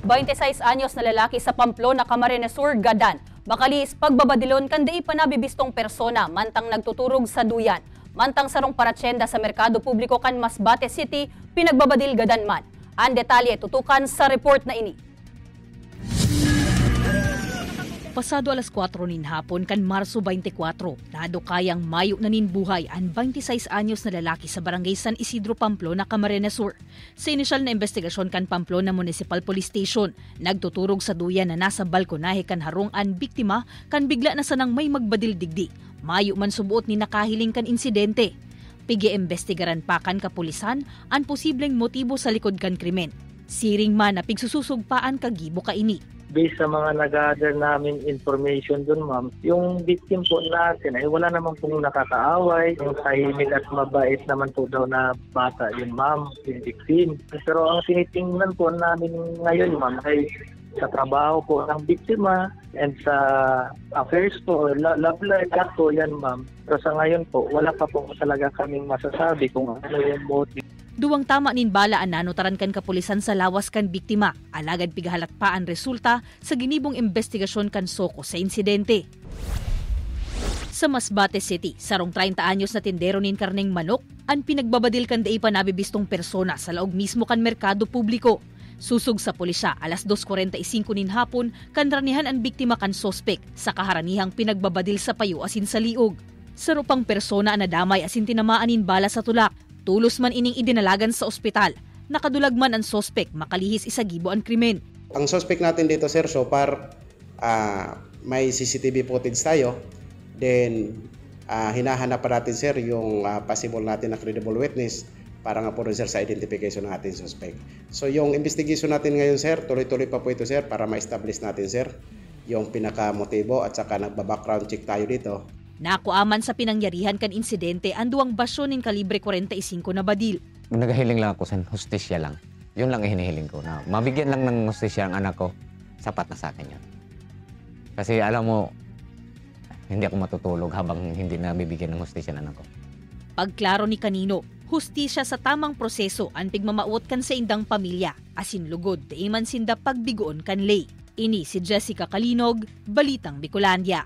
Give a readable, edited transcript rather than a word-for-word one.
26 anyos na lalaki sa Pamplona, Camarines Sur, Gadan. Makalis pagbabadilon kanday panabibistong persona mantang nagtuturog sa duyan. Mantang sarong paratsenda sa Merkado Publiko kan Masbate City, pinagbabadil Gadan man. Ang detalye tutukan sa report na ini. Pasado alas 4 nin hapon kan Marso 24, nadukayang mayo na nin buhay ang 26 anyos na lalaki sa barangay San Isidro, Pamplona, Camarines Sur. Sa inisyal na investigasyon kan Pamplona Municipal Police Station, nagtuturog sa duyan na nasa balkonahe kan harong ang biktima kan bigla na sanang may magbadil digdi. Mayo man subuot ni nakahiling kan insidente. Pigi-investigaran pa kan kapulisan ang posibleng motibo sa likod kan krimen. Siring man na pigsususugpaan kagibo ka ini. Based sa mga nag-gather namin information dun, ma'am, yung victim po natin ay wala naman pong nakakaaway. Yung tahimik at mabait naman po daw na bata yun, ma'am, yung victim. Pero ang tinitingnan po namin ngayon, ma'am, ay sa trabaho po ng biktima and sa affairs po, love life po yan, ma'am. Pero sa ngayon po, wala pa po talaga kaming masasabi kung ano yung motive. Duwang tama nin bala ang nanutaran kan kapulisan sa lawas kan biktima, alagad pigahalat pa ang resulta sa ginibong investigasyon kan Soko sa insidente. Sa Masbate City, sarong 30 anyos na tindero nin karneng manok, ang pinagbabadil kan day panabibistong persona sa laog mismo kan Merkado Publiko. Susug sa pulisya alas 2:45 nin hapon kan ranihan ang biktima kan sospek sa kaharanihang pinagbabadil sa payo asin sa liog. Sarupang persona ang nadamay asin tinamaan nin bala sa tulak. Tulos man ining idinalagan sa ospital. Nakadulag man ang sospek, makalihis isagibo ang krimen. Ang sospek natin dito, sir, so far may CCTV footage tayo. Then hinahanap pa natin, sir, yung possible natin na credible witness para nga po rin, sir, sa identification ng ating suspect. So yung investigation natin ngayon, sir, tuloy-tuloy pa po ito, sir, para ma-establish natin, sir, yung pinaka-motibo at saka nagba-background check tayo dito. Nakuaman sa pinangyarihan kan insidente ang duwang basyon ng kalibre 45 na badil. Naghihiling lang ako sa hustisya lang. Yun lang hinihiling ko na mabigyan lang ng hustisya ang anak ko, sapat na sa akin yun. Kasi alam mo, hindi ako matutulog habang hindi na bibigyan ng hustisya ng anak ko. Pagklaro ni kanino, hustisya sa tamang proseso ang pigmamauot kan sa indang pamilya, asin lugod daiman sinda pagbigoon kan lay. Ini si Jessica Kalinog, Balitang Bicolandia.